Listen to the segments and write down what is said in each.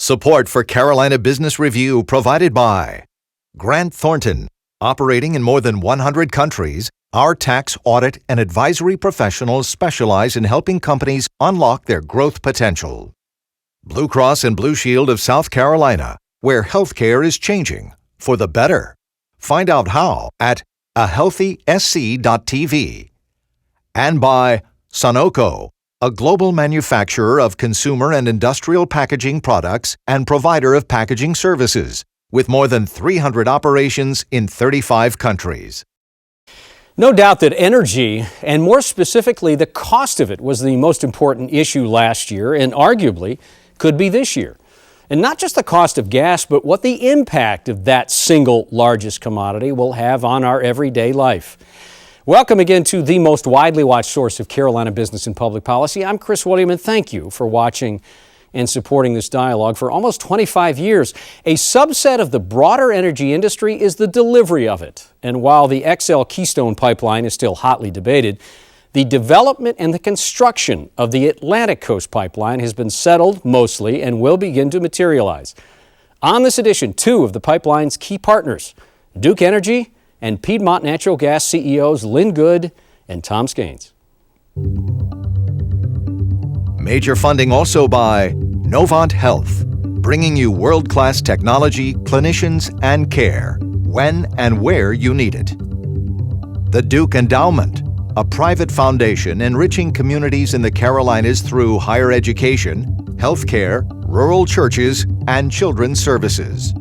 Support for Carolina Business Review provided by Grant Thornton. Operating in more than 100 countries, our tax, audit, and advisory professionals specialize in helping companies unlock their growth potential. Blue Cross and Blue Shield of South Carolina, where healthcare is changing for the better. Find out how at ahealthysc.tv. And by Sunoco, a global manufacturer of consumer and industrial packaging products and provider of packaging services, with more than 300 operations in 35 countries. No doubt that energy, and more specifically the cost of it, was the most important issue last year and arguably could be this year. And not just the cost of gas, but what the impact of that single largest commodity will have on our everyday life. Welcome again to the most widely watched source of Carolina business and public policy. I'm Chris William, and thank you for watching and supporting this dialogue for almost 25 years. A subset of the broader energy industry is the delivery of it. And while the XL Keystone pipeline is still hotly debated, the development and the construction of the Atlantic Coast Pipeline has been settled mostly and will begin to materialize. On this edition, two of the pipeline's key partners, Duke Energy and Piedmont Natural Gas CEOs Lynn and Tom Skains. Major funding also by Novant Health, bringing you world-class technology, clinicians, and care when and where you need it. The Duke Endowment, a private foundation enriching communities in the Carolinas through higher education, healthcare, rural churches, and children's services.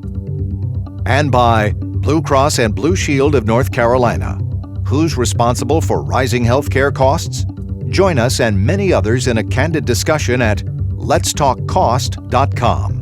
And by Blue Cross and Blue Shield of North Carolina. Who's responsible for rising healthcare costs? Join us and many others in a candid discussion at letstalkcost.com.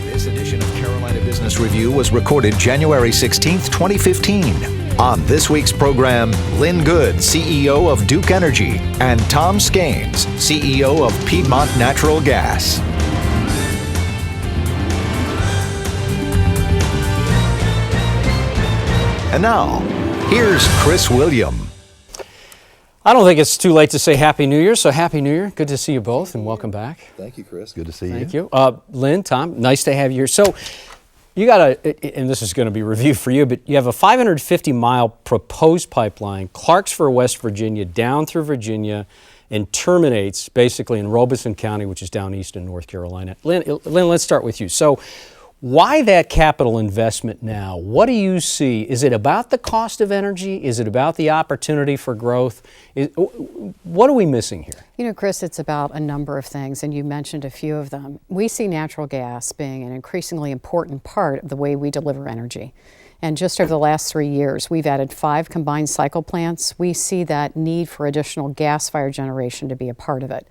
This edition of Carolina Business Review was recorded January 16, 2015. On this week's program, Lynn Good, CEO of Duke Energy, and Tom Skains, CEO of Piedmont Natural Gas. And now, here's Chris William. I don't think it's too late to say Happy New Year, so Happy New Year. Good to see you both, and welcome back. Thank you, Chris. Good to see you. Thank you. Lynn, Tom, nice to have you here. So you got and this is going to be review for you, but you have a 550-mile proposed pipeline, Clarksville, West Virginia, down through Virginia, and terminates basically in Robeson County, which is down east in North Carolina. Lynn, let's start with you. So why that capital investment now? What do you see? Is it about the cost of energy? Is it about the opportunity for growth? What are we missing here? You know, Chris, it's about a number of things, and you mentioned a few of them. We see natural gas being an increasingly important part of the way we deliver energy. And just over the last 3 years, we've added 5 combined cycle plants. We see that need for additional gas-fired generation to be a part of it.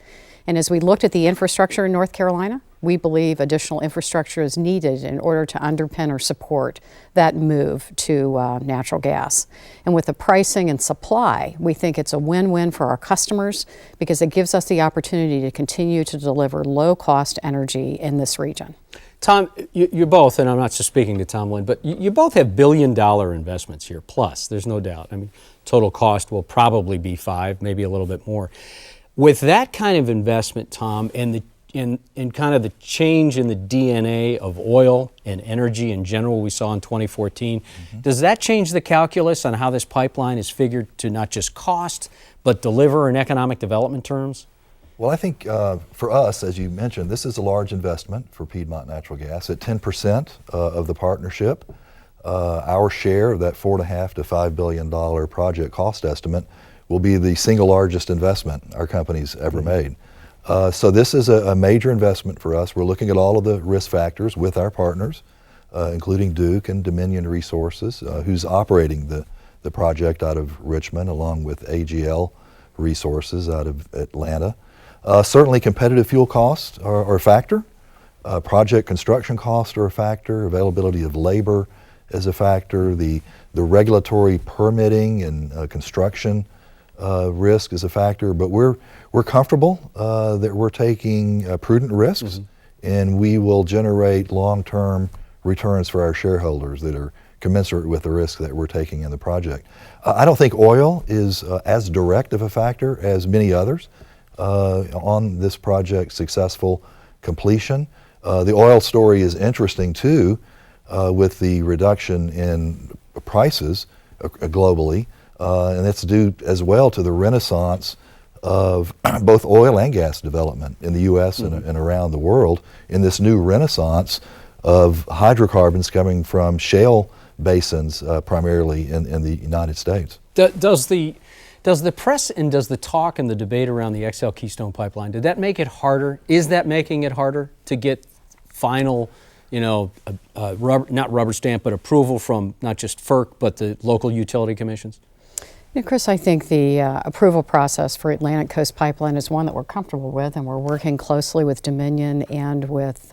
And as we looked at the infrastructure in North Carolina, we believe additional infrastructure is needed in order to underpin or support that move to natural gas. And with the pricing and supply, we think it's a win-win for our customers because it gives us the opportunity to continue to deliver low-cost energy in this region. Tom, you both, and I'm not just speaking to Tom, Lynn, but you both have billion-dollar investments here, plus, there's no doubt. I mean, total cost will probably be 5, maybe a little bit more. With that kind of investment, Tom, and kind of the change in the DNA of oil and energy in general we saw in 2014, does that change the calculus on how this pipeline is figured to not just cost, but deliver in economic development terms? Well, I think for us, as you mentioned, this is a large investment for Piedmont Natural Gas. At 10% of the partnership, our share of that $4.5 to $5 billion project cost estimate will be the single largest investment our company's ever made. So this is a major investment for us. We're looking at all of the risk factors with our partners, including Duke and Dominion Resources, who's operating the project out of Richmond, along with AGL Resources out of Atlanta. Certainly competitive fuel costs are a factor. Project construction costs are a factor. Availability of labor is a factor. The regulatory permitting and construction risk is a factor, but we're comfortable that we're taking prudent risks, and we will generate long-term returns for our shareholders that are commensurate with the risk that we're taking in the project. I don't think oil is as direct of a factor as many others on this project's successful completion. The oil story is interesting too, with the reduction in prices globally, and it's due as well to the renaissance of both oil and gas development in the U.S. and around the world, in this new renaissance of hydrocarbons coming from shale basins, primarily in the United States. Does the press and does the talk and the debate around the XL Keystone pipeline, did that make it harder? Is that making it harder to get final, not rubber stamp, but approval from not just FERC, but the local utility commissions? Chris, I think the approval process for Atlantic Coast Pipeline is one that we're comfortable with, and we're working closely with Dominion and with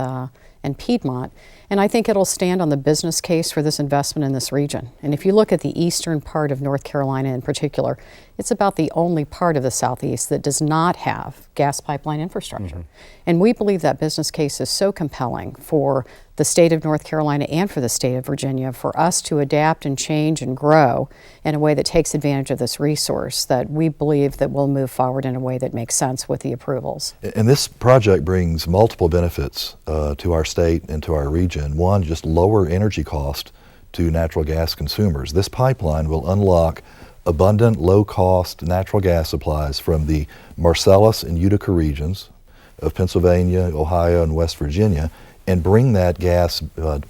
and Piedmont. And I think it'll stand on the business case for this investment in this region. And if you look at the eastern part of North Carolina in particular, it's about the only part of the southeast that does not have gas pipeline infrastructure. And we believe that business case is so compelling for the state of North Carolina and for the state of Virginia for us to adapt and change and grow in a way that takes advantage of this resource, that we believe that we'll move forward in a way that makes sense with the approvals. And this project brings multiple benefits to our state and to our region. One, just lower energy cost to natural gas consumers. This pipeline will unlock abundant, low-cost natural gas supplies from the Marcellus and Utica regions of Pennsylvania, Ohio, and West Virginia, and bring that gas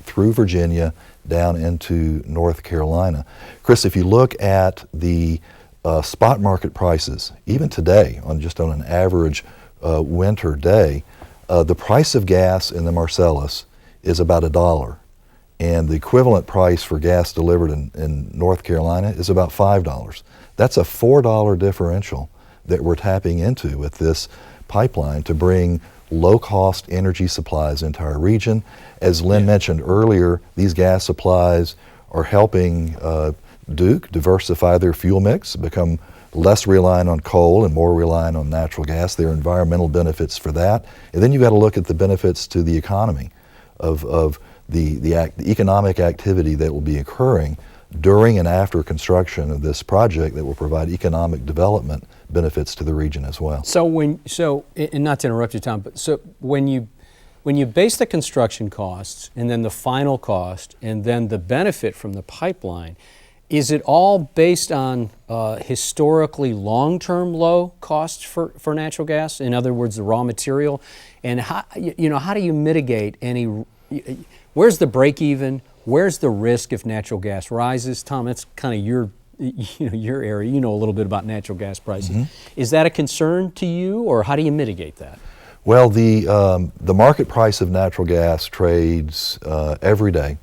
through Virginia down into North Carolina. Chris, if you look at the spot market prices, even today, on an average winter day, the price of gas in the Marcellus is about $1. And the equivalent price for gas delivered in North Carolina is about $5. That's a $4 differential that we're tapping into with this pipeline to bring low-cost energy supplies into our region. As Lynn mentioned earlier, these gas supplies are helping Duke diversify their fuel mix, become less reliant on coal and more reliant on natural gas. There are environmental benefits for that. And then you've got to look at the benefits to the economy of the economic activity that will be occurring during and after construction of this project that will provide economic development benefits to the region as well. And not to interrupt you, Tom, but so when you base the construction costs and then the final cost and then the benefit from the pipeline, is it all based on historically long-term low costs for natural gas? In other words, the raw material, and how do you mitigate any? Where's the break even? Where's the risk if natural gas rises? Tom, that's kind of your area. You know a little bit about natural gas prices. Is that a concern to you, or how do you mitigate that? Well, the market price of natural gas trades every day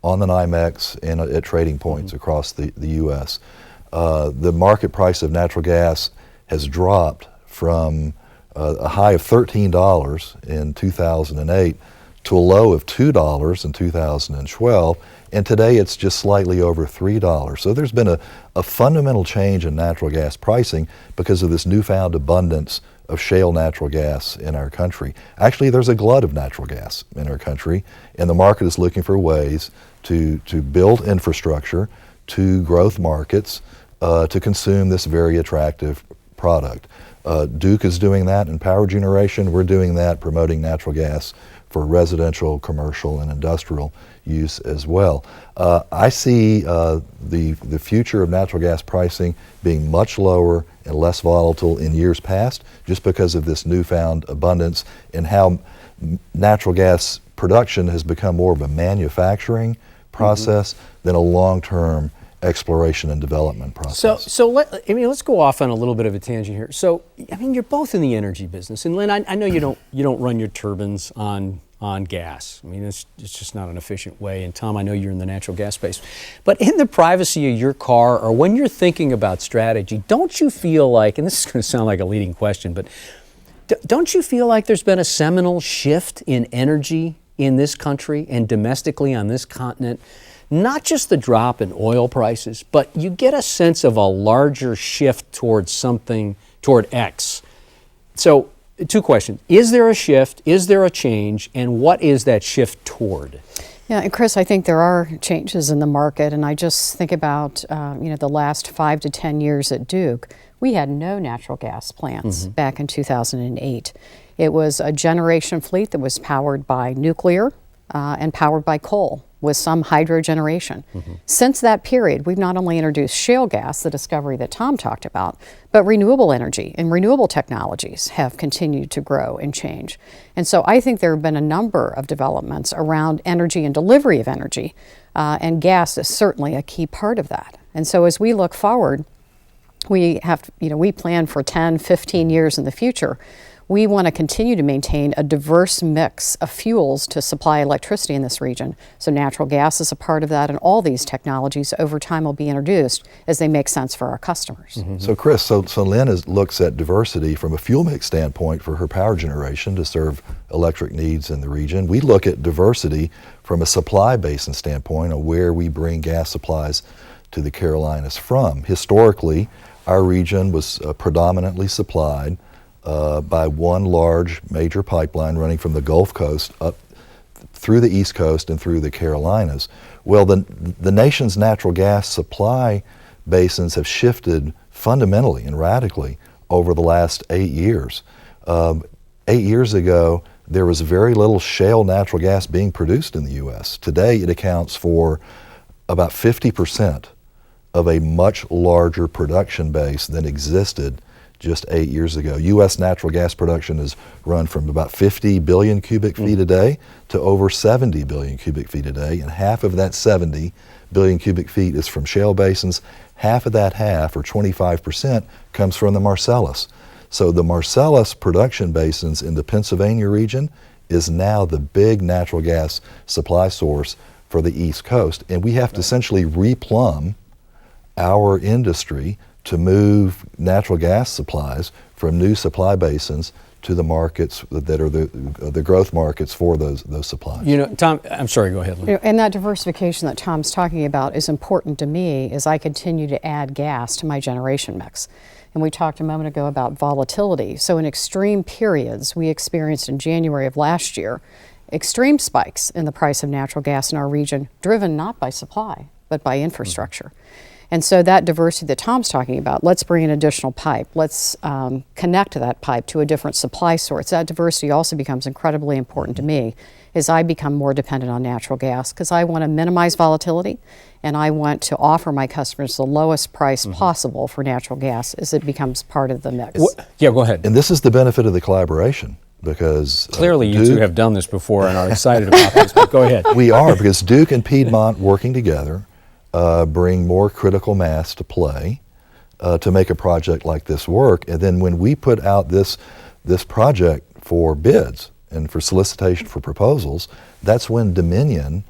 on the NYMEX and at trading points across the U.S. The market price of natural gas has dropped from a high of $13 in 2008 to a low of $2 in 2012, and today it's just slightly over $3. So there's been a fundamental change in natural gas pricing because of this newfound abundance of shale natural gas in our country. Actually, there's a glut of natural gas in our country, and the market is looking for ways to build infrastructure, to growth markets, to consume this very attractive product. Duke is doing that in power generation. We're doing that promoting natural gas for residential, commercial, and industrial use as well. I see the future of natural gas pricing being much lower and less volatile in years past, just because of this newfound abundance and how natural gas production has become more of a manufacturing process than a long-term exploration and development process. Let's go off on a little bit of a tangent here. So, you're both in the energy business, and Lynn, I know you don't run your turbines on gas. It's just not an efficient way. And Tom, I know you're in the natural gas space. But in the privacy of your car, or when you're thinking about strategy, don't you feel like, and this is going to sound like a leading question, but don't you feel like there's been a seminal shift in energy in this country and domestically on this continent? Not just the drop in oil prices, but you get a sense of a larger shift toward X. So, two questions. Is there a shift? Is there a change? And what is that shift toward? Yeah, and Chris, I think there are changes in the market, and I just think about the last 5 to 10 years at Duke. We had no natural gas plants back in 2008. It was a generation fleet that was powered by nuclear and powered by coal, with some hydro generation. Since that period, we've not only introduced shale gas, the discovery that Tom talked about, but renewable energy and renewable technologies have continued to grow and change. And so I think there have been a number of developments around energy and delivery of energy, and gas is certainly a key part of that. And so as we look forward, we plan for 10, 15 years in the future. We want to continue to maintain a diverse mix of fuels to supply electricity in this region. So natural gas is a part of that, and all these technologies over time will be introduced as they make sense for our customers. So Chris, so Lynn looks at diversity from a fuel mix standpoint for her power generation to serve electric needs in the region. We look at diversity from a supply basin standpoint of where we bring gas supplies to the Carolinas from. Historically, our region was predominantly supplied by one large major pipeline running from the Gulf Coast up through the East Coast and through the Carolinas. Well, the nation's natural gas supply basins have shifted fundamentally and radically over the last 8 years. 8 years ago, there was very little shale natural gas being produced in the U.S. Today, it accounts for about 50% of a much larger production base than existed just 8 years ago. U.S. natural gas production has run from about 50 billion cubic feet a day to over 70 billion cubic feet a day, and half of that 70 billion cubic feet is from shale basins. Half of that or 25%, comes from the Marcellus. So the Marcellus production basins in the Pennsylvania region is now the big natural gas supply source for the East Coast, and we have to essentially replumb our industry to move natural gas supplies from new supply basins to the markets that are the growth markets for those supplies. You know, Tom, I'm sorry, go ahead, Lynn. And that diversification that Tom's talking about is important to me as I continue to add gas to my generation mix. And we talked a moment ago about volatility. So in extreme periods, we experienced in January of last year, extreme spikes in the price of natural gas in our region, driven not by supply, but by infrastructure. And so that diversity that Tom's talking about, let's bring an additional pipe, let's connect that pipe to a different supply source. That diversity also becomes incredibly important to me as I become more dependent on natural gas, because I want to minimize volatility and I want to offer my customers the lowest price possible for natural gas as it becomes part of the mix. Yeah, go ahead. And this is the benefit of the collaboration, because Clearly you two have done this before and are excited about this, but go ahead. We are, because Duke and Piedmont working together bring more critical mass to play to make a project like this work. And then when we put out this project for bids and for solicitation for proposals, that's when Dominion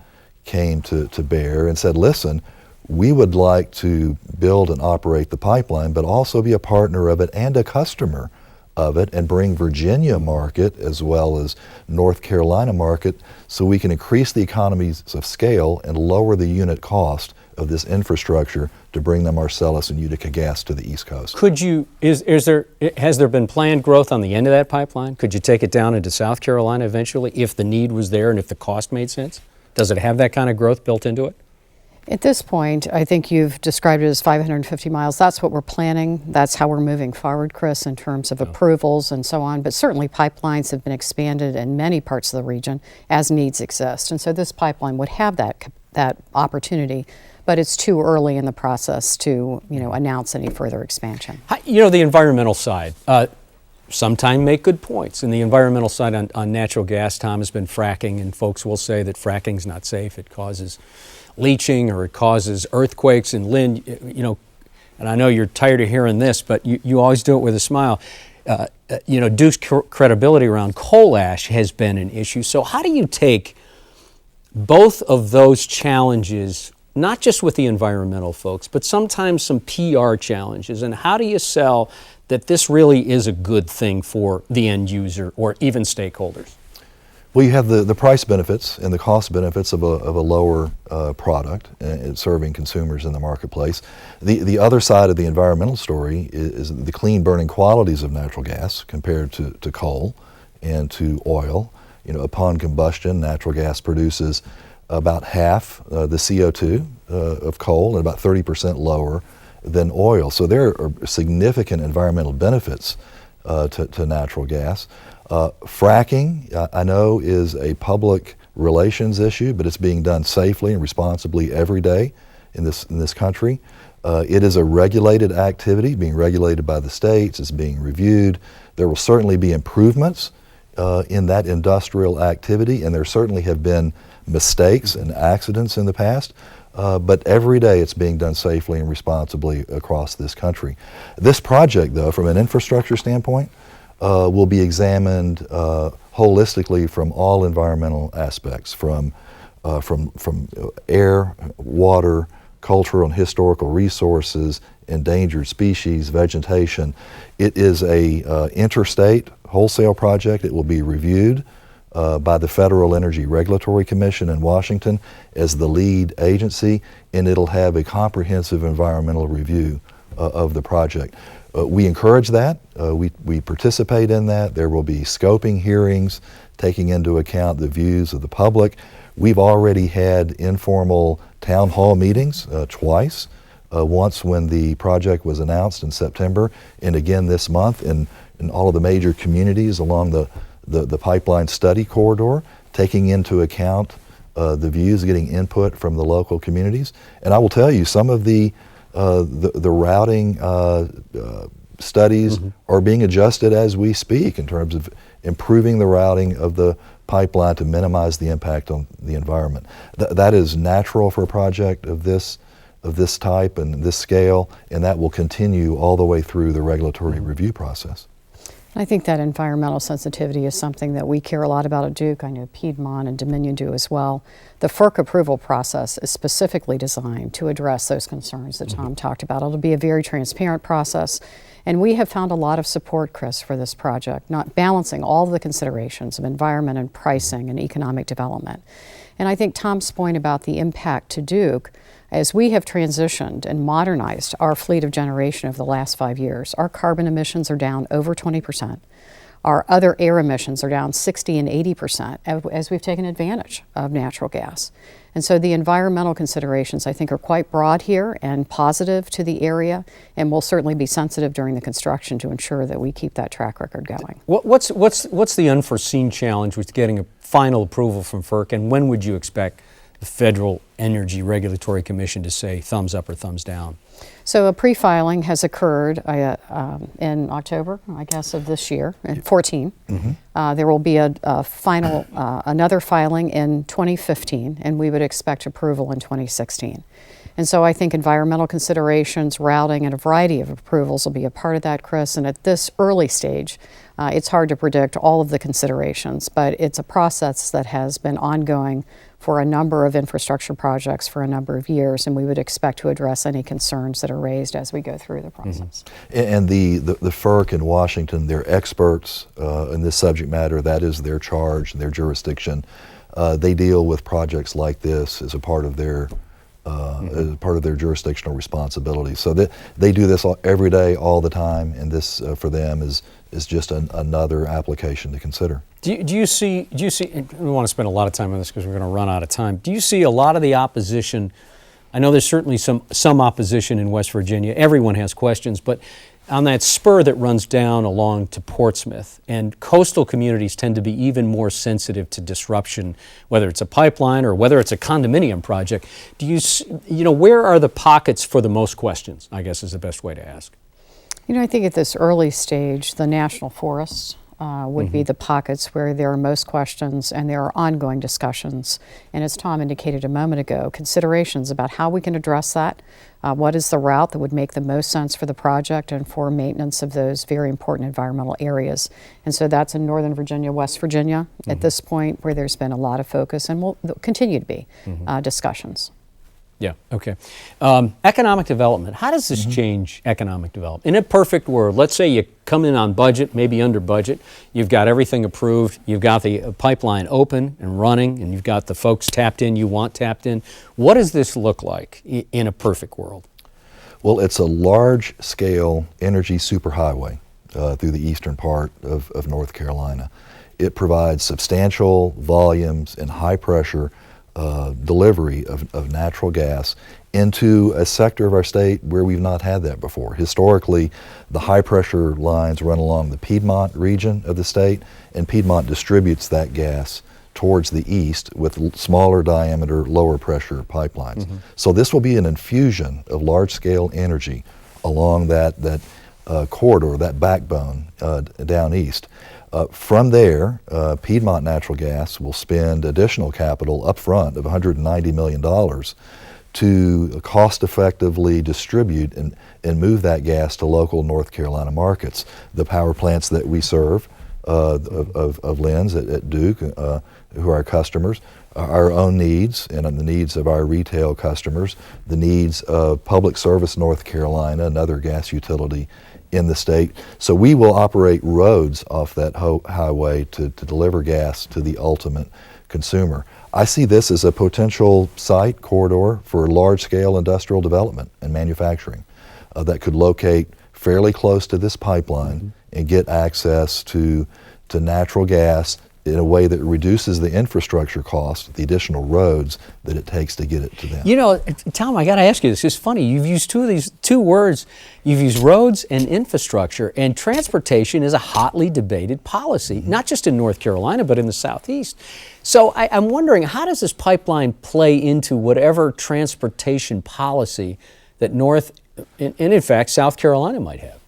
came to bear and said, listen, we would like to build and operate the pipeline, but also be a partner of it and a customer of it, and bring Virginia market as well as North Carolina market, so we can increase the economies of scale and lower the unit cost of this infrastructure to bring the Marcellus and Utica gas to the East Coast. Could you, has there been planned growth on the end of that pipeline? Could you take it down into South Carolina eventually if the need was there and if the cost made sense? Does it have that kind of growth built into it? At this point, I think you've described it as 550 miles. That's what we're planning. That's how we're moving forward, Chris, in terms of approvals and so on. But certainly pipelines have been expanded in many parts of the region as needs exist. And so this pipeline would have that opportunity, but it's too early in the process to announce any further expansion. The environmental side. Sometimes make good points. And the environmental side on natural gas, Tom, has been fracking, and folks will say that fracking's not safe. It causes leaching or it causes earthquakes. And Lynn, and I know you're tired of hearing this, but you always do it with a smile. Duke's credibility around coal ash has been an issue. So how do you take both of those challenges, not just with the environmental folks, but sometimes some PR challenges, and how do you sell that this really is a good thing for the end user or even stakeholders? Well, you have the price benefits and the cost benefits of a lower product serving consumers in the marketplace. The other side of the environmental story is the clean burning qualities of natural gas compared to coal and to oil. Upon combustion, natural gas produces about half the CO2 of coal and about 30% lower than oil. So there are significant environmental benefits to natural gas. Fracking, I know, is a public relations issue, but it's being done safely and responsibly every day in this country. It is a regulated activity, being regulated by the states. It's being reviewed. There will certainly be improvements in that industrial activity, and there certainly have been mistakes and accidents in the past. But every day it's being done safely and responsibly across this country. This project, though, from an infrastructure standpoint, will be examined holistically from all environmental aspects, from air, water, cultural and historical resources, endangered species, vegetation. It is a interstate wholesale project. It will be reviewed by the Federal Energy Regulatory Commission in Washington as the lead agency, and it'll have a comprehensive environmental review of the project. We encourage that. We participate in that. There will be scoping hearings taking into account the views of the public. We've already had informal town hall meetings twice, once when the project was announced in September, and again this month in all of the major communities along the pipeline study corridor, taking into account the views, getting input from the local communities. And I will tell you, some of the routing studies are being adjusted as we speak in terms of improving the routing of the pipeline to minimize the impact on the environment. That is natural for a project of this type and this scale, and that will continue all the way through the regulatory review process. I think that environmental sensitivity is something that we care a lot about at Duke. I know Piedmont and Dominion do as well. The FERC approval process is specifically designed to address those concerns that Tom talked about. It'll be a very transparent process, and we have found a lot of support, Chris, for this project, not balancing all the considerations of environment and pricing and economic development. And I think Tom's point about the impact to Duke, as we have transitioned and modernized our fleet of generation over the last 5 years, our carbon emissions are down over 20%. Our other air emissions are down 60 and 80% as we've taken advantage of natural gas. And so the environmental considerations, I think, are quite broad here and positive to the area, and we'll certainly be sensitive during the construction to ensure that we keep that track record going. What's the unforeseen challenge with getting a final approval from FERC, and when would you expect the Federal Energy Regulatory Commission to say thumbs up or thumbs down? So a pre-filing has occurred in October, I guess, of this year, 14. There will be a final, another filing in 2015, and we would expect approval in 2016. And so I think environmental considerations, routing, and a variety of approvals will be a part of that, Chris. And at this early stage, it's hard to predict all of the considerations, but it's a process that has been ongoing for a number of infrastructure projects for a number of years, and we would expect to address any concerns that are raised as we go through the process. And the FERC in Washington, they're experts in this subject matter. That is their charge, their jurisdiction. They deal with projects like this as a part of their jurisdictional responsibility. So they do this every day, all the time, and this for them is just another application to consider. Do you see, we want to spend a lot of time on this because we're going to run out of time. Do you see a lot of the opposition? I know there's certainly some opposition in West Virginia. Everyone has questions, but on that spur that runs down along to Portsmouth, and coastal communities tend to be even more sensitive to disruption, whether it's a pipeline or whether it's a condominium project. Do you where are the pockets for the most questions, I guess is the best way to ask? I think at this early stage, the national forests would be the pockets where there are most questions, and there are ongoing discussions. And as Tom indicated a moment ago, considerations about how we can address that. What is the route that would make the most sense for the project and for maintenance of those very important environmental areas? And so that's in Northern Virginia, West Virginia, at this point, where there's been a lot of focus and will continue to be discussions. Yeah, okay. Economic development, how does this change economic development? In a perfect world, let's say you come in on budget, maybe under budget, you've got everything approved, you've got the pipeline open and running, and you've got the folks tapped in you want tapped in. What does this look like in a perfect world? Well, it's a large-scale energy superhighway through the eastern part of North Carolina. It provides substantial volumes and high pressure delivery of natural gas into a sector of our state where we've not had that before. Historically, the high pressure lines run along the Piedmont region of the state, and Piedmont distributes that gas towards the east with smaller diameter, lower pressure pipelines. So this will be an infusion of large scale energy along that corridor, that backbone down east. From there, Piedmont Natural Gas will spend additional capital up front of $190 million to cost effectively distribute and move that gas to local North Carolina markets. The power plants that we serve of Lynn's at Duke, who are our customers, our own needs and the needs of our retail customers, the needs of Public Service North Carolina, another gas utility in the state. So we will operate roads off that highway to deliver gas to the ultimate consumer. I see this as a potential site corridor for large-scale industrial development and manufacturing that could locate fairly close to this pipeline and get access to natural gas in a way that reduces the infrastructure cost, the additional roads that it takes to get it to them. You know, Tom, I got to ask you this. It's funny. You've used two words. You've used roads and infrastructure, and transportation is a hotly debated policy, not just in North Carolina, but in the Southeast. So I'm wondering, how does this pipeline play into whatever transportation policy that North, and in fact, South Carolina might have?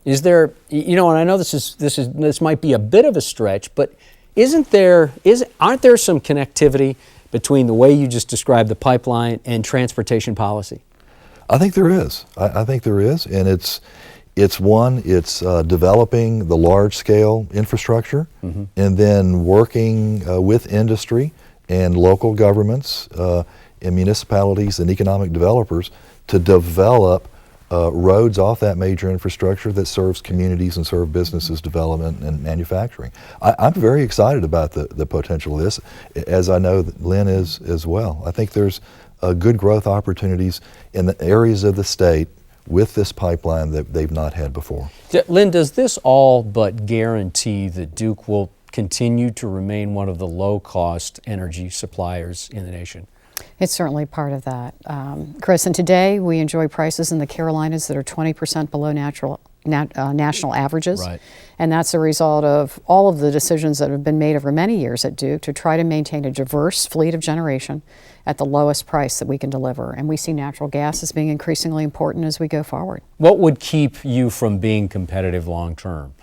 Is there, you know, and I know this might be a bit of a stretch, but aren't there some connectivity between the way you just described the pipeline and transportation policy? I think there is. I think there is, and it's developing the large-scale infrastructure, and then working with industry and local governments and municipalities and economic developers to develop roads off that major infrastructure that serves communities and serve businesses development and manufacturing. I'm very excited about the potential of this, as I know that Lynn is as well. I think there's good growth opportunities in the areas of the state with this pipeline that they've not had before. Lynn, does this all but guarantee that Duke will continue to remain one of the low-cost energy suppliers in the nation? It's certainly part of that, Chris. And today we enjoy prices in the Carolinas that are 20% below national averages. Right. And that's a result of all of the decisions that have been made over many years at Duke to try to maintain a diverse fleet of generation at the lowest price that we can deliver. And we see natural gas as being increasingly important as we go forward. What would keep you from being competitive long term?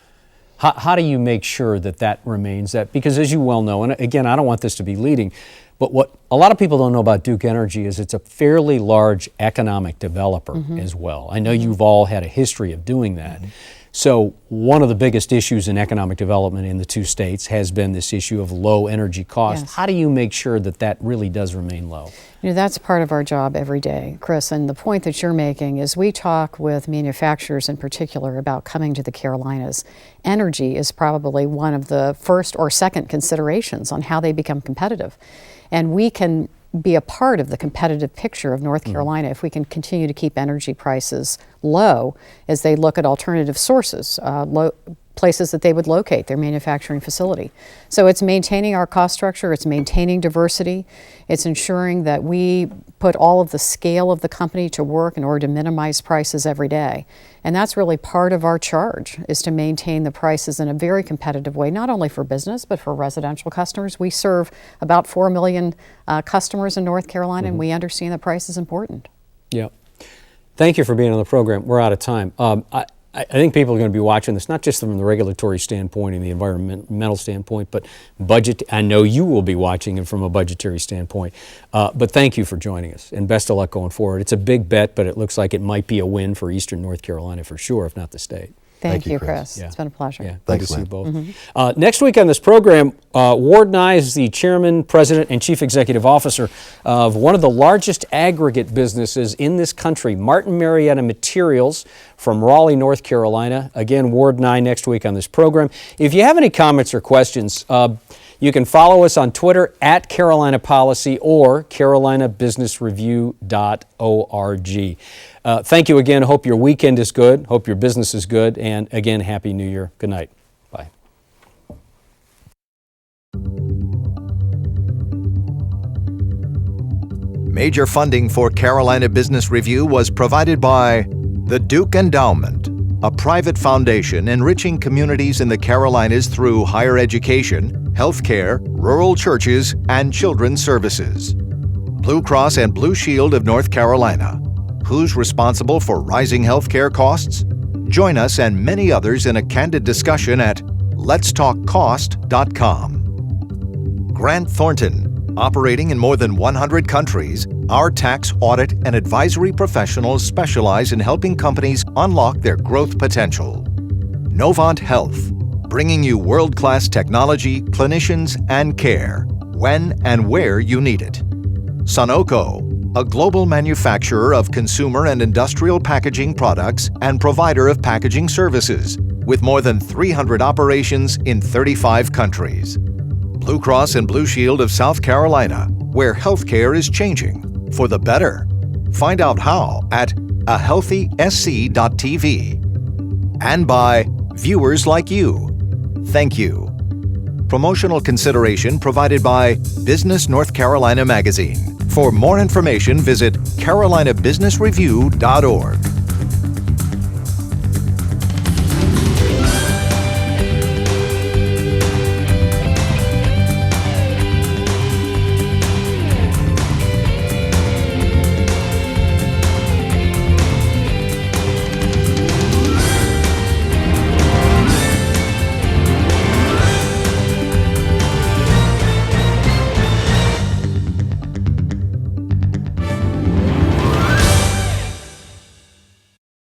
How do you make sure that remains that? Because as you well know, and again, I don't want this to be leading, but what a lot of people don't know about Duke Energy is it's a fairly large economic developer as well. I know you've all had a history of doing that. So one of the biggest issues in economic development in the two states has been this issue of low energy cost. Yes. How do you make sure that really does remain low? You know, that's part of our job every day, Chris. And the point that you're making is we talk with manufacturers in particular about coming to the Carolinas. Energy is probably one of the first or second considerations on how they become competitive. And we can be a part of the competitive picture of North Carolina if we can continue to keep energy prices low as they look at alternative sources, places that they would locate their manufacturing facility. So it's maintaining our cost structure, it's maintaining diversity, it's ensuring that we put all of the scale of the company to work in order to minimize prices every day. And that's really part of our charge, is to maintain the prices in a very competitive way, not only for business, but for residential customers. We serve about 4 million customers in North Carolina, and we understand that price is important. Yeah. Thank you for being on the program. We're out of time. I think people are going to be watching this, not just from the regulatory standpoint and the environmental standpoint, but budget. I know you will be watching it from a budgetary standpoint. But thank you for joining us, and best of luck going forward. It's a big bet, but it looks like it might be a win for Eastern North Carolina for sure, if not the state. Thank you, Chris. Yeah. It's been a pleasure. Yeah, Thanks, good to see you Lynn. both. Next week on this program, Ward Nye is the chairman, president, and chief executive officer of one of the largest aggregate businesses in this country, Martin Marietta Materials from Raleigh, North Carolina. Again, Ward Nye next week on this program. If you have any comments or questions, you can follow us on Twitter at Carolina Policy or carolinabusinessreview.org. Thank you again. Hope your weekend is good. Hope your business is good. And again, Happy New Year. Good night. Bye. Major funding for Carolina Business Review was provided by the Duke Endowment, a private foundation enriching communities in the Carolinas through higher education, healthcare, rural churches, and children's services. Blue Cross and Blue Shield of North Carolina. Who's responsible for rising healthcare costs? Join us and many others in a candid discussion at letstalkcost.com. Grant Thornton. Operating in more than 100 countries, our tax, audit, and advisory professionals specialize in helping companies unlock their growth potential. Novant Health. Bringing you world-class technology, clinicians, and care when and where you need it. Sunoco, a global manufacturer of consumer and industrial packaging products and provider of packaging services, with more than 300 operations in 35 countries. Blue Cross and Blue Shield of South Carolina, where healthcare is changing for the better. Find out how at ahealthysc.tv. And by viewers like you. Thank you. Promotional consideration provided by Business North Carolina Magazine. For more information, visit carolinabusinessreview.org.